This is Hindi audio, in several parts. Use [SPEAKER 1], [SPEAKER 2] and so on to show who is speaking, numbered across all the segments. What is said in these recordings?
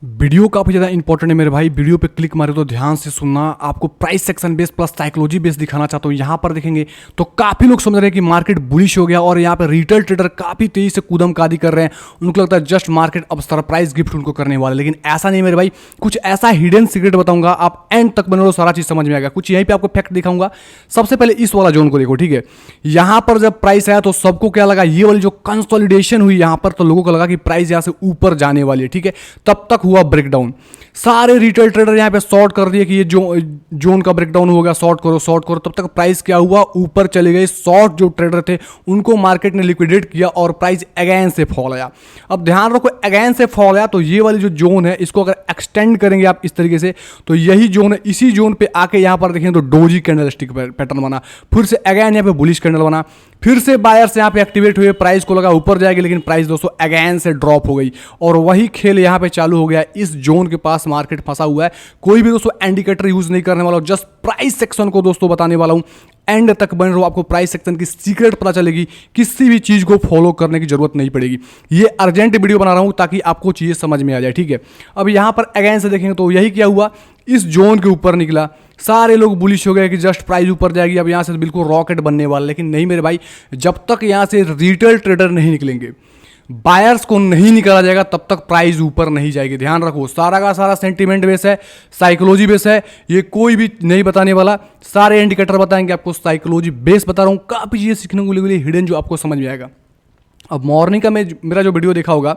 [SPEAKER 1] वीडियो काफ़ी ज़्यादा इंपॉर्टेंट है मेरे भाई। वीडियो पे क्लिक मारे तो ध्यान से सुनना। आपको price section base plus psychology base दिखाना चाहता हूँ। यहाँ पर देखेंगे तो काफ़ी लोग समझ रहे हैं कि मार्केट बुलिश हो गया और यहाँ पे रिटेल ट्रेडर काफ़ी तेजी से कूदम कादी कर रहे हैं। उनको लगता है जस्ट मार्केट अब सरप्राइज गिफ्ट उनको करने वाला है, लेकिन ऐसा नहीं मेरे भाई। कुछ ऐसा हिडन सीक्रेट बताऊंगा, आप एंड तक बने रहो, सारा चीज़ समझ में आएगा। कुछ यहीं पर आपको फैक्ट दिखाऊंगा। सबसे पहले इस वाला जोन को देखो, ठीक है। यहाँ पर जब प्राइस आया तो सबको क्या लगा, ये वाली जो कंसोलिडेशन हुई यहाँ पर, तो लोगों को लगा कि प्राइस यहाँ से ऊपर जाने वाली है, ठीक है। तब तक हुआ ब्रेकडाउन। सारे रिटेल ट्रेडर यहाँ पे शॉर्ट कर दिए कि ये जोन का ब्रेकडाउन हो गया, शॉर्ट करो शॉर्ट करो। तब तक प्राइस क्या हुआ, ऊपर चले गए। शॉर्ट जो ट्रेडर थे उनको मार्केट ने लिक्विडेट किया और प्राइस अगेन से फॉल आया। अब ध्यान रखो, अगेन से फॉल आया तो ये वाली जो जोन है इसको अगर एक्सटेंड करेंगे आप इस तरीके से तो यही जोन है। इसी जोन पे आके यहाँ पर देखें तो डोजी कैंडल स्टिक पैटर्न बना, फिर से अगेन यहाँ पे बुलिश कैंडल बना, फिर से बायर्स यहाँ पे एक्टिवेट हुए। प्राइस को लगा ऊपर जाएगी, लेकिन प्राइस दोस्तों अगेन से ड्रॉप हो गई और वही खेल यहाँ पे चालू हो गया। इस जोन के पास मार्केट फंसा हुआ है। कोई भी दोस्तों इंडिकेटर यूज नहीं करने वाला हूं, जस्ट प्राइस सेक्शन को दोस्तों बताने वाला हूं। एंड तक बने रहो, आपको प्राइस सेक्शन की सीक्रेट पता चलेगी। किसी भी चीज को फॉलो करने की जरूरत नहीं पड़ेगी। ये अर्जेंट वीडियो बना रहा हूं ताकि आपको चीजें समझ में आ जाए, ठीक है। अब यहां पर अगेन से देखेंगे तो यही क्या हुआ, इस जोन के ऊपर निकला। सारे लोग बुलिश हो गए कि जस्ट प्राइस ऊपर जाएगी, अब यहां से बिल्कुल रॉकेट बनने वाला। लेकिन नहीं मेरे भाई, जब तक यहां से रिटेल ट्रेडर नहीं निकलेंगे, बायर्स को नहीं निकाला जाएगा, तब तक प्राइस ऊपर नहीं जाएगी। ध्यान रखो, सारा का सारा सेंटीमेंट बेस है, साइकोलॉजी बेस है। ये कोई भी नहीं बताने वाला, सारे इंडिकेटर बताएंगे आपको। साइकोलॉजी बेस बता रहा हूं, काफी चीजें सीखने को मिलेगी हिडन, जो आपको समझ में आएगा। अब मॉर्निंग का मेरा जो वीडियो देखा होगा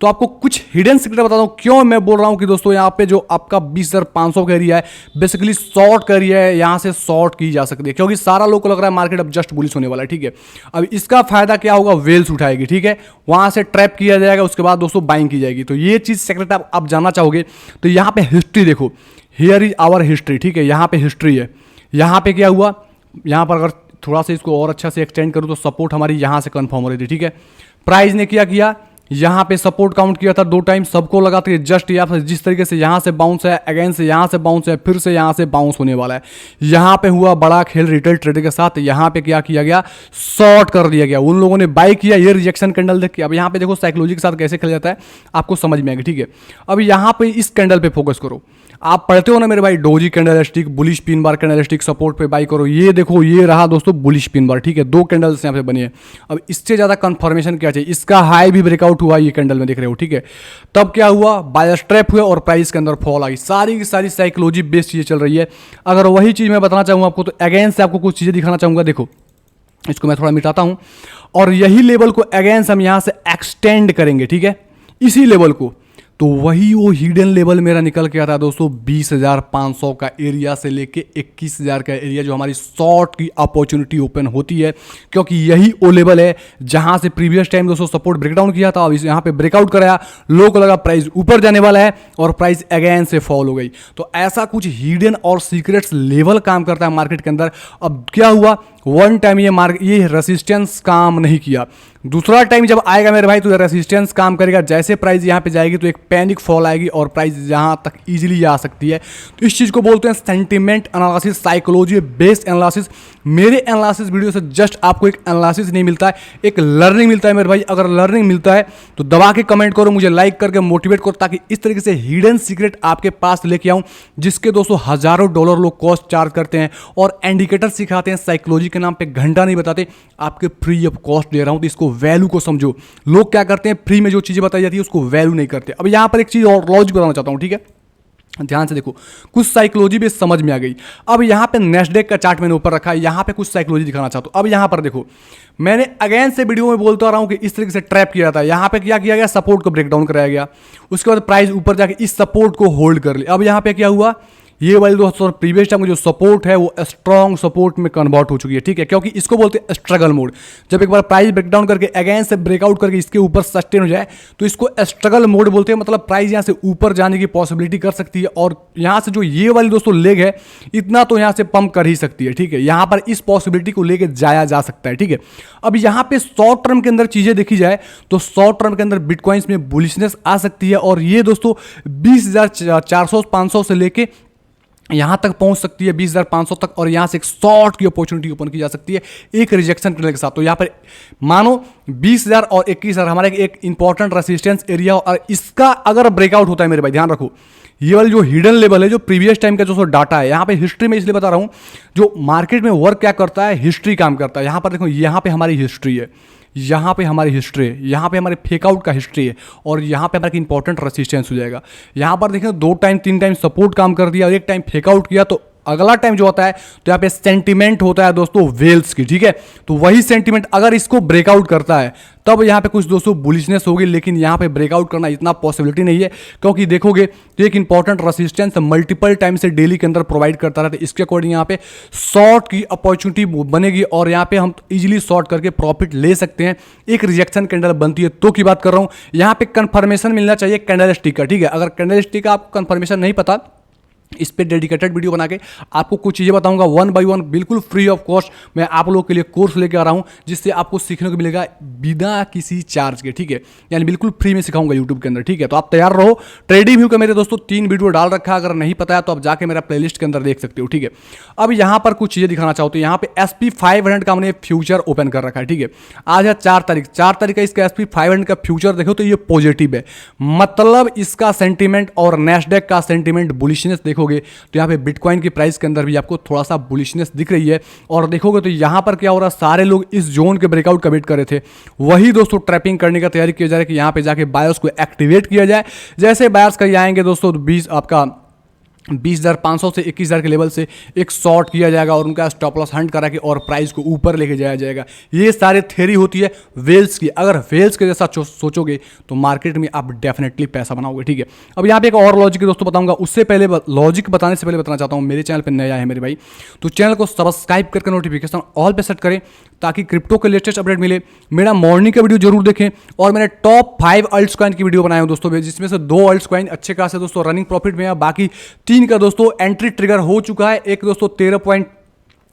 [SPEAKER 1] तो आपको कुछ हिडन सीक्रेट बताता हूं। क्यों मैं बोल रहा हूं कि दोस्तों यहाँ पे जो आपका 20,500 का एरिया है, बेसिकली शॉर्ट का एरिया है, यहाँ से शॉर्ट की जा सकती है, क्योंकि सारा लोग को लग रहा है मार्केट अब जस्ट बुलिश होने वाला है, ठीक है। अब इसका फायदा क्या होगा, वेल्स उठाएगी, ठीक है। वहां से ट्रैप किया जाएगा, उसके बाद दोस्तों बाइंग की जाएगी। तो ये चीज सेक्रेट आप जानना चाहोगे तो यहाँ पे हिस्ट्री देखो, हियर इज आवर हिस्ट्री, ठीक है। यहाँ पे हिस्ट्री है। यहाँ पे क्या हुआ, यहाँ पर अगर थोड़ा सा इसको और अच्छा से एक्सटेंड करूं तो सपोर्ट हमारी यहां से कंफर्म हो रही थी, ठीक है। प्राइस ने क्या किया, यहां पे सपोर्ट काउंट किया था 2 टाइम, सबको लगा था जस्ट या फिर जिस तरीके से यहां से बाउंस है, अगेन से यहां से बाउंस है, फिर से यहां से बाउंस होने वाला है। यहां पे हुआ बड़ा खेल रिटेल ट्रेडर के साथ। यहां पे क्या किया गया, शॉर्ट कर दिया गया। उन लोगों ने बाय किया, ये रिजेक्शन कैंडल देख के। अब यहां पे देखो साइकोलॉजी के साथ कैसे खेला जाता है, आपको समझ में आएगा, ठीक है। अब यहां पे इस कैंडल पे फोकस करो। आप पढ़ते हो ना मेरे भाई, doji candle stick, bullish pin bar candle stick, support पे बाई करो। ये देखो, ये रहा दोस्तों बुलिश पिन बार, ठीक है। 2 कैंडल्स यहाँ पे बनी है। अब इससे ज्यादा कंफर्मेशन क्या चाहिए, इसका हाई भी ब्रेकआउट हुआ ये कैंडल में, देख रहे हो, ठीक है। तब क्या हुआ, बायर्स ट्रैप हुए और प्राइस के अंदर फॉल आई। सारी की सारी साइकोलॉजी बेस्ड चीजें चल रही है। अगर वही चीज मैं बताना चाहूंगा आपको तो अगेन से आपको कुछ चीजें दिखाना चाहूंगा। देखो, इसको मैं थोड़ा मिटाता हूं और यही लेवल को अगेन से हम यहां से एक्सटेंड करेंगे, ठीक है, इसी लेवल को। तो वही वो हिडन लेवल मेरा निकल के आता है दोस्तों, 20,500 का एरिया से लेके 21,000 का एरिया, जो हमारी शॉर्ट की अपॉर्चुनिटी ओपन होती है। क्योंकि यही वो लेवल है जहां से प्रीवियस टाइम दोस्तों सपोर्ट ब्रेकडाउन किया था। अब यहां पे ब्रेकआउट कराया, लोगों को लगा प्राइस ऊपर जाने वाला है और प्राइस अगेन से फॉल हो गई। तो ऐसा कुछ हिडन और सीक्रेट्स लेवल काम करता है मार्केट के अंदर। अब क्या हुआ, वन टाइम ये रेसिस्टेंस काम नहीं किया, दूसरा टाइम जब आएगा मेरे भाई तो रेसिस्टेंस काम करेगा। जैसे प्राइस यहां पे जाएगी तो एक पैनिक फॉल आएगी और प्राइस यहां तक इजीली जा सकती है। तो इस चीज को बोलते हैं sentiment analysis, psychology based analysis. मेरे एनालिसिस वीडियो से जस्ट आपको एक एनालिसिस नहीं मिलता है, एक लर्निंग मिलता है मेरे भाई। अगर लर्निंग मिलता है तो दबा के कमेंट करो, मुझे लाइक करके मोटिवेट करो, ताकि इस तरीके से हिडन सीक्रेट आपके पास लेके आऊं, जिसके दोस्तों हजारों डॉलर लोग कॉस्ट चार्ज करते हैं और इंडिकेटर सिखाते हैं। साइकोलॉजी के नाम पे घंटा नहीं बताते, आपके फ्री ऑफ कॉस्ट दे रहा हूं, तो इसको वैल्यू को समझो। लोग क्या करते हैं, फ्री में जो चीजें बताई जाती है उसको वैल्यू नहीं करते। अब यहां पर एक चीज और लॉजिक बताना चाहता हूं, ठीक है। ध्यान से देखो, कुछ साइकोलॉजी भी समझ में आ गई। अब यहां पे नेस्डेक का चार्ट मैंने ऊपर रखा है, यहां पे कुछ साइकोलॉजी दिखाना चाहता हूं। अब यहां पर देखो, मैंने अगेन से वीडियो में बोलता रहा हूं कि इस तरीके से ट्रैप किया जाता है। यहां पे क्या किया गया, सपोर्ट को ब्रेकडाउन कराया गया, उसके बाद प्राइस ऊपर जाके इस सपोर्ट को होल्ड कर लिया। अब यहां पे क्या हुआ, ये वाली दोस्तों प्रीवियस टाइम जो सपोर्ट है वो स्ट्रॉन्ग सपोर्ट में कन्वर्ट हो चुकी है, ठीक है। क्योंकि इसको बोलते हैं स्ट्रगल मोड। जब एक बार प्राइस ब्रेकडाउन करके अगेन से ब्रेकआउट करके इसके ऊपर सस्टेन हो जाए तो इसको स्ट्रगल मोड बोलते हैं। मतलब प्राइस यहां से ऊपर जाने की पॉसिबिलिटी कर सकती है और यहां से जो ये वाली दोस्तों लेग है, इतना तो यहां से पंप कर ही सकती है, ठीक है। यहां पर इस पॉसिबिलिटी को लेके जाया जा सकता है, ठीक है। अब यहां पे शॉर्ट टर्म के अंदर चीजें देखी जाए तो शॉर्ट टर्म के अंदर बिटकॉइंस में बुलिशनेस आ सकती है और ये दोस्तों 20,400 500 से लेके यहाँ तक पहुँच सकती है 20,500 तक, और यहाँ से एक शॉर्ट की अपॉर्चुनिटी ओपन की जा सकती है एक रिजेक्शन करने के साथ। तो यहाँ पर मानो 20,000 और 21,000 हमारा एक इंपॉर्टेंट रेसिस्टेंस एरिया, और इसका अगर ब्रेकआउट होता है मेरे भाई, ध्यान रखो, ये वाला जो हिडन लेवल है, जो प्रीवियस टाइम का जो डाटा है, यहाँ पे हिस्ट्री में इसलिए बता रहा हूँ, जो मार्केट में वर्क क्या करता है, हिस्ट्री काम करता है। यहाँ पर देखो, यहाँ पे हमारी हिस्ट्री है, यहाँ पे हमारी हिस्ट्री है, यहाँ पे हमारे फेकआउट का हिस्ट्री है, और यहाँ पे हमारा इंपॉर्टेंट रेसिस्टेंस हो जाएगा। यहाँ पर देखें 2 टाइम 3 टाइम सपोर्ट काम कर दिया और 1 टाइम फेकआउट किया, तो अगला टाइम जो होता है तो यहाँ पे सेंटीमेंट होता है दोस्तों वेल्स की, ठीक है। तो वही सेंटीमेंट अगर इसको ब्रेकआउट करता है तब यहाँ पे कुछ दोस्तों बुलिशनेस होगी, लेकिन यहाँ पे ब्रेकआउट करना इतना पॉसिबिलिटी नहीं है, क्योंकि देखोगे तो एक इंपॉर्टेंट रेसिस्टेंस मल्टीपल टाइम से डेली के अंदर प्रोवाइड करता रहता है। इसके अकॉर्डिंग यहाँ पे शॉर्ट की अपॉर्चुनिटी बनेगी, और यहाँ पे हम इजीली शॉर्ट करके प्रॉफिट ले सकते हैं। एक रिजेक्शन कैंडल बनती है तो की बात कर रहा हूँ, यहाँ पे कंफर्मेशन मिलना चाहिए कैंडल स्टिक का, ठीक है। अगर कैंडल स्टिक का आपको कंफर्मेशन नहीं पता, इस पे डेडिकेटेड वीडियो बना के आपको कुछ चीज़ें बताऊंगा 1 बाय 1 बिल्कुल फ्री ऑफ कॉस्ट। मैं आप लोगों के लिए कोर्स लेके आ रहा हूं, जिससे आपको सीखने को मिलेगा बिना किसी चार्ज के, ठीक है, यानी बिल्कुल फ्री में सिखाऊंगा यूट्यूब के अंदर, ठीक है। तो आप तैयार रहो। ट्रेडिंग व्यू का मेरे दोस्तों 3 वीडियो डाल रखा है, अगर नहीं पता है तो आप जाके मेरा प्लेलिस्ट के अंदर देख सकते हो, ठीक है। अब यहाँ पर कुछ चीज़ें दिखाना चाहते हो। यहाँ पे SP 500 का हमने फ्यूचर ओपन कर रखा है, ठीक है। आज है 4 तारीख, 4 तारीख का इसका SP 500 का फ्यूचर देखो तो ये पॉजिटिव है, मतलब इसका सेंटीमेंट और नैस्डैक का सेंटीमेंट बुलिशनेस देखोगे तो यहाँ पे बिटकॉइन की प्राइस के अंदर भी आपको थोड़ा सा बुलिशनेस दिख रही है। और देखोगे तो यहाँ पर क्या हो रहा है, सारे लोग इस जोन के ब्रेकआउट का वेट कर रहे थे, वही दोस्तों ट्रैपिंग करने का तैयारी किया जा रहा है कि यहाँ पे जाके बायर्स को एक्टिवेट किया जाए। जैसे बायर्स कहीं आएंगे दोस्तों, 20,500 से 21,000 के लेवल से एक शॉर्ट किया जाएगा और उनका स्टॉप लॉस हंट करा के और प्राइस को ऊपर लेके जाया जाएगा। ये सारे थ्योरी होती है वेल्स की। अगर वेल्स के जैसा सोचोगे तो मार्केट में आप डेफिनेटली पैसा बनाओगे, ठीक है। अब यहाँ पे एक और लॉजिक दोस्तों बताऊंगा, उससे पहले लॉजिक बताने से पहले बताना चाहता हूँ, मेरे चैनल पर नया है मेरे भाई तो चैनल को सब्सक्राइब करके नोटिफिकेशन ऑल पे सेट करें, ताकि क्रिप्टो के लेटेस्ट अपडेट मिले। मेरा मॉर्निंग का वीडियो जरूर देखें, और मैंने टॉप 5 अल्ट्स कॉइन की वीडियो बनाया हूं दोस्तों, जिसमें से 2 अल्ट्स कॉइन अच्छे खासे दोस्तों रनिंग प्रॉफिट में है, बाकी 3 का दोस्तों एंट्री ट्रिगर हो चुका है। एक दोस्तों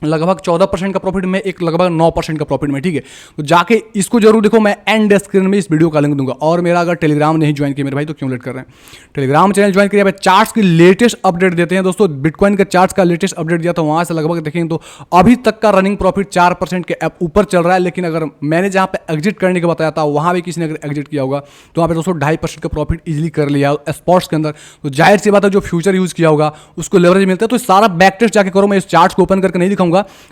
[SPEAKER 1] लगभग 14% का प्रॉफिट में, एक लगभग 9% का प्रॉफिट में, ठीक है। तो जाके इसको जरूर देखो, मैं एंड स्क्रीन में इस वीडियो का लिंक दूंगा। और मेरा अगर टेलीग्राम नहीं ज्वाइन किया मेरे भाई तो क्यों लेट कर रहे हैं, टेलीग्राम चैनल ज्वाइन करिए। चार्ट्स की लेटेस्ट अपडेट देते हैं दोस्तों, बिटकॉइन का चार्ट्स का लेटेस्ट अपडेट दिया था, वहां से लगभग देखेंगे तो अभी तक का रनिंग प्रॉफिट 4% के ऊपर चल रहा है। लेकिन अगर मैंने जहां पे एग्जिट करने का बताया था वहां भी किसी ने अगर एग्जिट किया होगा तो वहां पे दोस्तों 2.5% का प्रॉफिट इजिली कर लिया स्पॉट्स के अंदर। तो जाहिर सी बात है जो फ्यूचर यूज किया होगा उसको लेवरेज मिलता है। तो सारा बैक टेस्ट जाके करो, मैं इस चार्ट को ओपन करके नहीं दिखाऊंगा,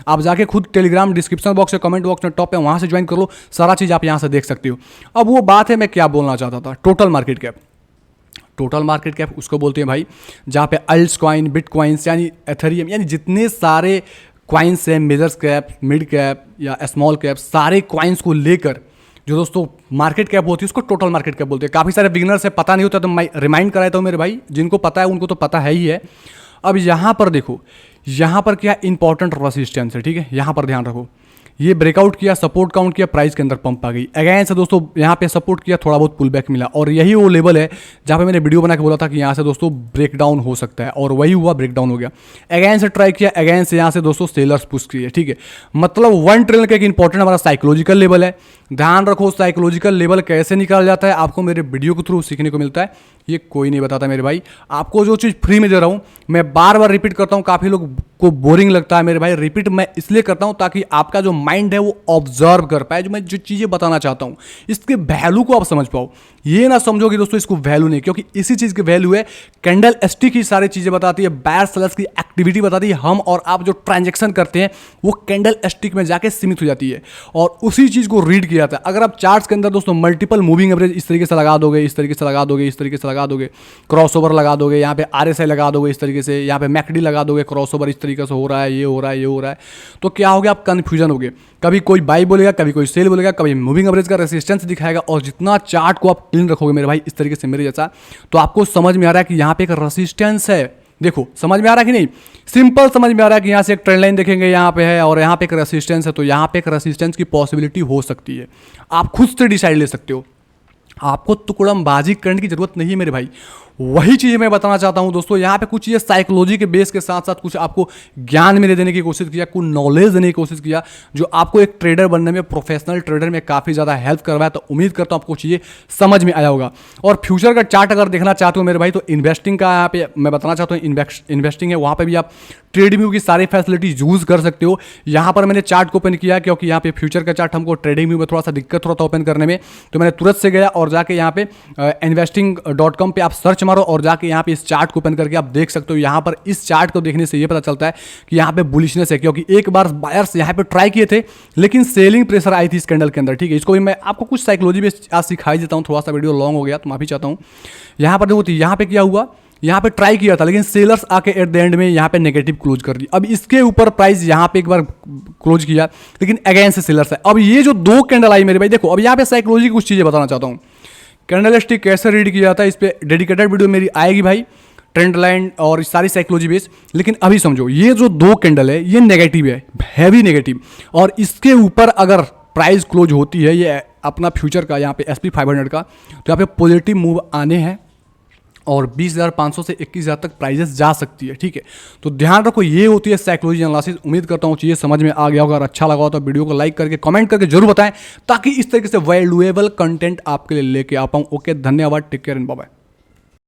[SPEAKER 1] आप जाके खुद टेलीग्राम डिस्क्रिप्शन बॉक्स या कमेंट बॉक्स में टॉप है वहां से ज्वाइन कर लो, सारा चीज आप यहां से देख सकते हो। अब वो बात है मैं क्या बोलना चाहता था, total market cap. Total market cap उसको बोलते हैं भाई जहां पे अल्ट्स कॉइन, बिटकॉइंस यानी एथेरियम यानी जितने सारे कॉइन्स हैं, मेजर्स कैप, मिड कैप या स्मॉल कैप, सारे कॉइन्स को लेकर जो दोस्तों मार्केट कैप होती है उसको टोटल मार्केट कैप बोलते हैं। काफ़ी सारे बिगिनर्स है पता नहीं होता, तो मैं रिमाइंड कराया था मेरे भाई, जिनको पता है उनको तो पता है ही है। अब यहाँ पर देखो, यहाँ पर क्या इंपॉर्टेंट रेसिस्टेंस है, ठीक है, यहाँ पर ध्यान रखो। ये ब्रेकआउट किया, सपोर्ट काउंट किया, प्राइस के अंदर पंप आ गई। अगेन से दोस्तों यहाँ पे सपोर्ट किया, थोड़ा बहुत पुल बैक मिला, और यही वो लेवल है जहाँ पे मैंने वीडियो बना के बोला था कि यहाँ से दोस्तों ब्रेकडाउन हो सकता है, और वही हुआ, ब्रेकडाउन हो गया। अगेन से ट्राई किया, अगेन से यहाँ से दोस्तों सेलर्स पुश किए, ठीक है। मतलब 1 ट्रिलियन का एक इंपॉर्टेंट हमारा साइकोलॉजिकल लेवल है। ध्यान रखो, साइकोलॉजिकल लेवल कैसे निकाला जाता है आपको मेरे वीडियो के थ्रू सीखने को मिलता है, ये कोई नहीं बताता मेरे भाई। आपको जो चीज़ फ्री में दे रहा हूँ, मैं बार बार रिपीट करता हूँ, काफ़ी लोग को बोरिंग लगता है मेरे भाई, रिपीट मैं इसलिए करता हूँ ताकि आपका जो माइंड है वो ऑब्जर्व कर पाए जो मैं जो चीज़ें बताना चाहता हूँ, इसके वैल्यू को आप समझ पाओ। ये ना समझो कि दोस्तों इसको वैल्यू नहीं, क्योंकि इसी चीज़ की वैल्यू है। कैंडल स्टिक ही सारी चीज़ें बताती है, बायर सेलर्स की एक्टिविटी बताती है, हम और आप जो ट्रांजेक्शन करते हैं वो कैंडल स्टिक में जाके सीमित हो जाती है, और उसी चीज़ को रीड किया जाता है। अगर आप चार्ट्स के अंदर दोस्तों मल्टीपल मूविंग एवरेज इस तरीके से लगा दोगे, इस तरीके से लगा दोगे, इस तरीके से लगा दोगे, क्रॉसओवर लगा दोगे, यहाँ पे RSI लगा दोगे इस तरीके से, यहाँ पे मैकडी लगा दोगे, क्रॉसओवर इस तरीके से हो रहा है, ये हो रहा है, ये हो रहा है, तो क्या हो गया, आप कंफ्यूजन हो गए। कभी कोई बाई बोलेगा, कभी कोई सेल बोलेगा, कभी मूविंग एवरेज का रेसिस्टेंस दिखाएगा, और जितना चार्ट को आप क्लीन रखोगे मेरे भाई इस तरीके से मेरे जैसा, तो आपको समझ में आ रहा है कि यहाँ पे एक रेसिस्टेंस है। देखो समझ में आ रहा है कि नहीं, सिंपल समझ में आ रहा है कि यहाँ से एक ट्रेंड लाइन देखेंगे, यहाँ पे है, और यहाँ पे एक रेसिस्टेंस है, तो यहाँ पे एक रेसिस्टेंस की पॉसिबिलिटी हो सकती है। आप खुद से डिसाइड ले सकते हो। आपको तुकड़मबाजी करने की जरूरत नहीं है मेरे भाई। वही चीज़ मैं बताना चाहता हूं दोस्तों, यहाँ पे कुछ चीज़ें साइकोलॉजी के बेस के साथ साथ कुछ आपको ज्ञान मेरे देने की कोशिश किया, कुछ नॉलेज देने की कोशिश किया, जो आपको एक ट्रेडर बनने में, प्रोफेशनल ट्रेडर में काफ़ी ज़्यादा हेल्प करवाया। तो उम्मीद करता हूँ आपको चीज़ें समझ में आया होगा। और फ्यूचर का चार्ट अगर देखना चाहते हो मेरे भाई, तो इन्वेस्टिंग का यहाँ पे मैं बताना चाहता हूँ, इन्वेस्टिंग है, वहाँ पर भी आप ट्रेडिंग की सारी फैसिलिटीज यूज़ कर सकते हो। यहाँ पर मैंने चार्ट को ओपन किया क्योंकि यहाँ पे फ्यूचर का चार्ट हमको ट्रेडिंग में थोड़ा सा दिक्कत हो रहा था ओपन करने में, तो मैंने तुरंत से गया और जाके यहाँ पे investing.com पे आप सर्च मारो और जाके यहाँ पे इस चार्ट को ओपन करके आप देख सकते हो। यहाँ पर इस चार्ट को देखने से ये पता चलता है कि यहाँ पे बुलिशनेस है, क्योंकि एक बार बायर्स यहाँ पे ट्राई किए थे लेकिन सेलिंग प्रेशर आई थी इस कैंडल के अंदर। ठीक है, इसको भी मैं आपको कुछ साइकोलॉजी में आज सिखाई देता हूँ। थोड़ा सा वीडियो लॉन्ग हो गया तो माफी चाहता हूँ। यहाँ पर देखो, यहाँ पे क्या हुआ, यहाँ पे ट्राई किया था लेकिन सेलर्स आके एट द एंड में यहाँ पे नेगेटिव क्लोज कर दी। अब इसके ऊपर प्राइस यहाँ पे एक बार क्लोज किया लेकिन अगेन से सेलर्स है। अब ये जो दो कैंडल आई मेरे भाई, देखो अब यहाँ पे साइकोलॉजी की कुछ चीज़ें बताना चाहता हूँ। कैंडल स्टिक कैसे रीड किया जाता है, इस पर डेडिकेटेड वीडियो मेरी आएगी भाई, ट्रेंड लाइन और सारी साइकोलॉजी बेस। लेकिन अभी समझो, ये जो दो कैंडल है ये नेगेटिव है, हैवी नेगेटिव, और इसके ऊपर अगर प्राइस क्लोज होती है ये अपना फ्यूचर का यहाँ पे SP 500 का, तो यहाँ पे पॉजिटिव मूव आने हैं और 20,500 से 21,000 तक प्राइजेस जा सकती है। ठीक है, तो ध्यान रखो, ये होती है साइकोलॉजी एनालिसिस। उम्मीद करता हूँ चीज़ें समझ में आ गया होगा। अगर अच्छा लगा हो तो वीडियो को लाइक करके कमेंट करके जरूर बताएं, ताकि इस तरीके से वैल्यूएबल कंटेंट आपके लिए लेके आ पाऊँ। ओके, धन्यवाद, take care and bye bye.